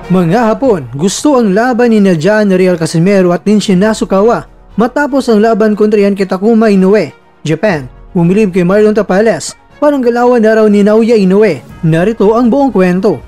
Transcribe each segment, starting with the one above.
Mga Hapon, gusto ang laban ni January Casimero at Tenshin Nasukawa matapos ang laban kontra yan kay Takuma Inoue. Japan, bumilib kay Marlon Tapales, parang galawan na raw ni Naoya Inoue. Narito ang buong kwento.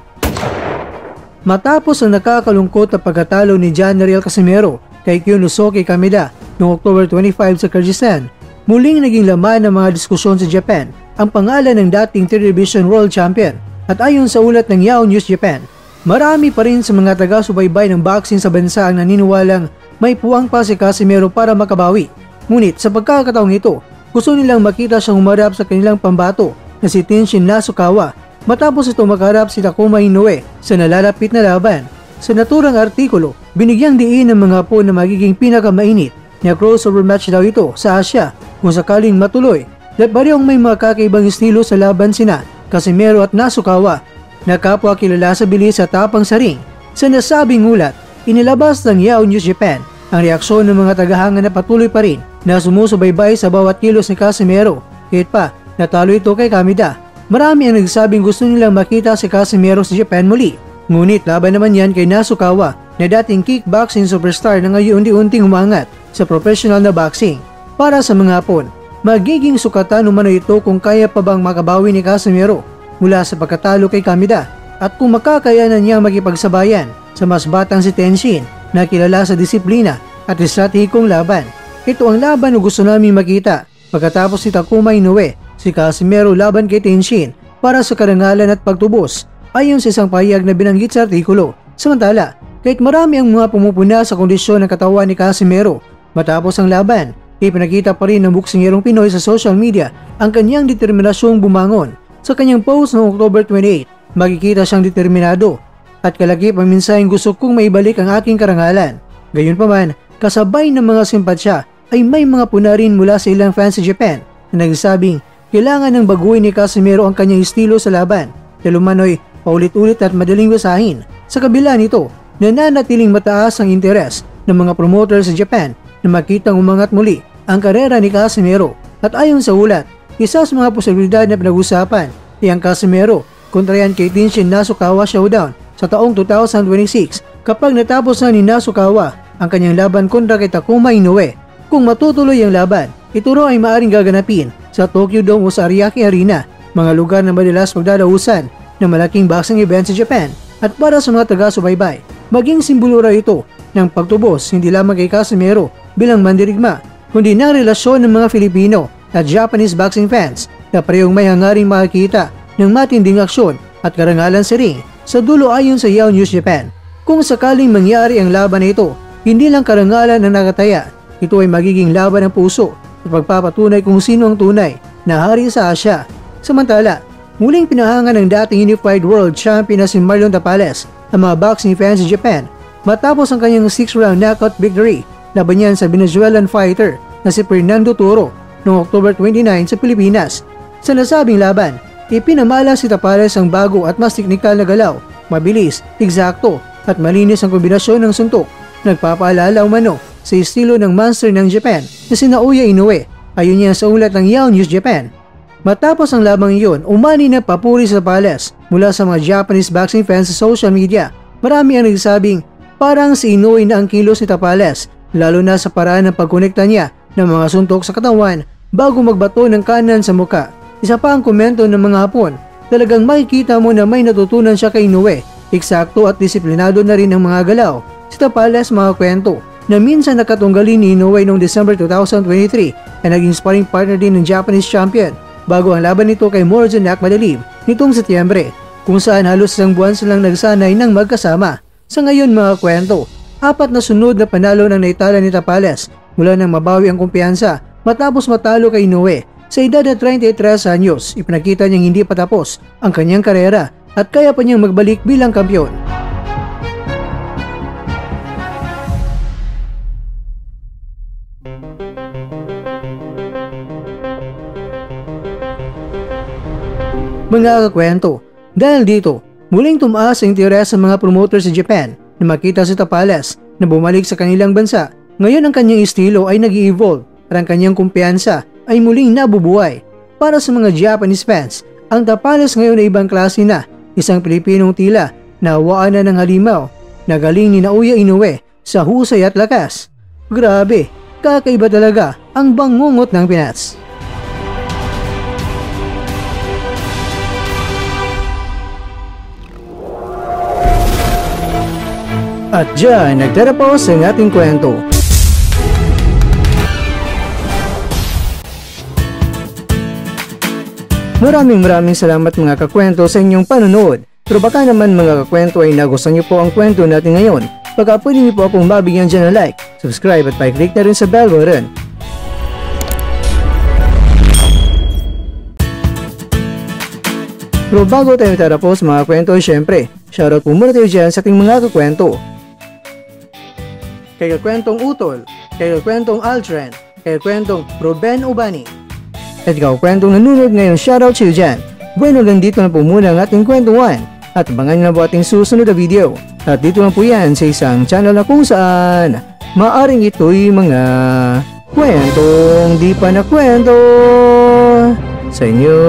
Matapos ang nakakalungkot na pagkatalo ni January Casimero kay Kyunosuke Kameda noong October 25 sa Kyrgyzstan, muling naging laman ng mga diskusyon sa Japan ang pangalan ng dating 3rd Division World Champion. At ayon sa ulat ng Yahoo News Japan, marami pa rin sa mga taga-subaybay ng boxing sa bansa ang naniniwalang may puwang pa si Casimero para makabawi. Ngunit sa pagkakataong ito, gusto nilang makita siyang humarap sa kanilang pambato na si Tenshin Nasukawa matapos ito makarap si Takuma Inoue sa nalalapit na laban. Sa naturang artikulo, binigyang diin ng mga Hapon na magiging pinakamainit na crossover match daw ito sa Asya kung sakaling matuloy. At parehong may mga kakaibang estilo sa laban sina Casimero at Nasukawa na kapwa kilala sa bilis at tapang sa ring. Sa nasabing ulat, inilabas ng Yahoo News Japan ang reaksyon ng mga tagahanga na patuloy pa rin na sumusubaybay sa bawat kilos ni Casimero. Kahit pa natalo ito kay Kameda, marami ang nagsabing gusto nilang makita si Casimero sa Japan muli. Ngunit laban naman yan kay Nasukawa na dating kickboxing superstar na ngayon unti-unting umangat sa professional na boxing. Para sa mga Hapon, magiging sukatan umano ito kung kaya pa bang makabawi ni Casimero mula sa pagkatalo kay Kameda at kung makakayanan niya makipagsabayan sa mas batang si Tenshin na kilala sa disiplina at estratehikong laban. Ito ang laban na gusto namin makita pagkatapos si Takuma Inoue, si Casimero laban kay Tenshin para sa karangalan at pagtubos ayon sa isang pahayag na binanggit sa artikulo. Samantala, kahit marami ang mga pumupuna sa kondisyon ng katawan ni Casimero matapos ang laban, ipinakita pa rin ng boksingerong Pinoy sa social media ang kanyang determinasyong bumangon. Sa kanyang post noong October 28, makikita siyang determinado at kalagip ang mensaheng gusto kong maibalik ang aking karangalan. Gayunpaman, kasabay ng mga simpatsya ay may mga puna rin mula sa ilang fans sa Japan na nagsabing kailangan ng baguhin ni Casimero ang kanyang estilo sa laban dahil umano'y paulit-ulit at madaling basahin. Sa kabila nito, nananatiling mataas ang interes ng mga promoter sa Japan na makitang umangat muli ang karera ni Casimero. At ayon sa ulat, isa sa mga posibilidad na pinag-usapan ay ang Casimero kontra yan kay Tenshin Nasukawa showdown sa taong 2026 kapag natapos na ni Nasukawa ang kanyang laban kontra kay Takuma Inoue. Kung matutuloy ang laban, ito raw ay maaaring gaganapin sa Tokyo Dome o sa Ariake Arena, mga lugar na madalas magdadausan ng malaking boxing event sa Japan. At para sa mga taga-subaybay, maging simbolo raw ito ng pagtubos hindi lamang kay Casimero bilang mandirigma, kundi ng relasyon ng mga Filipino at Japanese boxing fans na parehong may hangaring makakita ng matinding aksyon at karangalan sa ring. Sa dulo ayon sa Yahoo News Japan, kung sakaling mangyari ang laban na ito, hindi lang karangalan ang nakataya, ito ay magiging laban ng puso at pagpapatunay kung sino ang tunay na hari sa Asya. Samantala, muling pinahanga ng dating Unified World Champion na si Marlon Tapales ang mga boxing fans sa Japan matapos ang kanyang 6th-round knockout victory laban niyan sa Venezuelan fighter na si Fernando Toro noong October 29 sa Pilipinas. Sa nasabing laban, ipinamala si Tapales ang bago at mas teknikal na galaw, mabilis, eksakto at malinis ang kombinasyon ng suntok. Nagpapaalala umano sa estilo ng monster ng Japan na si Naoya Inoue, ayon niya sa ulat ng Yahoo News Japan. Matapos ang labang iyon, umani na papuri sa Tapales mula sa mga Japanese boxing fans sa social media. Marami ang nagsabing parang si Inoue na ang kilos ni Tapales, lalo na sa paraan ng pagkonekta niya ng mga suntok sa katawan bago magbato ng kanan sa muka. Isa pa ang komento ng mga Hapon, talagang makikita mo na may natutunan siya kay Inoue, eksakto at disiplinado na rin ang mga galaw. Si Tapales mga kwento na minsan nakatunggali ni Inoue noong December 2023 ay naging sparring partner din ng Japanese champion bago ang laban nito kay Morjan Akhmadalib nitong Setyembre, kung saan halos isang buwan silang nagsanay ng magkasama. Sa ngayon mga kwento, 4 na sunod na panalo ng naitala ni Tapales mula nang mabawi ang kumpiyansa matapos matalo kay Inoue. Sa edad na 33 anyos, ipinakita niyang hindi pa tapos ang kanyang karera at kaya pa niyang magbalik bilang kampiyon. Mga kakwento, dahil dito, muling tumaas ang interes sa mga promoter sa Japan na makita si Tapales na bumalik sa kanilang bansa. Ngayon ang kanyang estilo ay nag-i-evolve at ang kanyang kumpiyansa ay muling nabubuhay. Para sa mga Japanese fans, ang Tapales ngayon ay ibang klase na, isang Pilipinong tila Nawaan na ng halimaw. Nagaling ni Naoya Inoue sa husay at lakas. Grabe, kakaiba talaga ang bangungot ng Pinas. At dyan, nagtatapos ang ating kwento. Maraming salamat mga kakwento sa inyong panonood. Pero baka naman mga kakwento ay nagustuhan niyo po ang kwento natin ngayon. Baka pwede niyo po akong mabigyan dyan ng like, subscribe at pa-click na rin sa bell button. Pero bago tayo tatapos mga kwento, syempre, shoutout po muna tayo dyan sa ating mga kakwento. Kay kakwentong Utol, kay kakwentong Aldrin, kay kakwentong Ruben Ubani. At kakwentong nanonood ngayon, shoutout sa iyo dyan. Bueno, hanggang dito na po muna ang ating kwentuhan. At abangan nyo na po ating susunod na video. At dito lang po yan sa isang channel na kung saan maaring ito'y mga kwentong di pa na kwento sa inyo.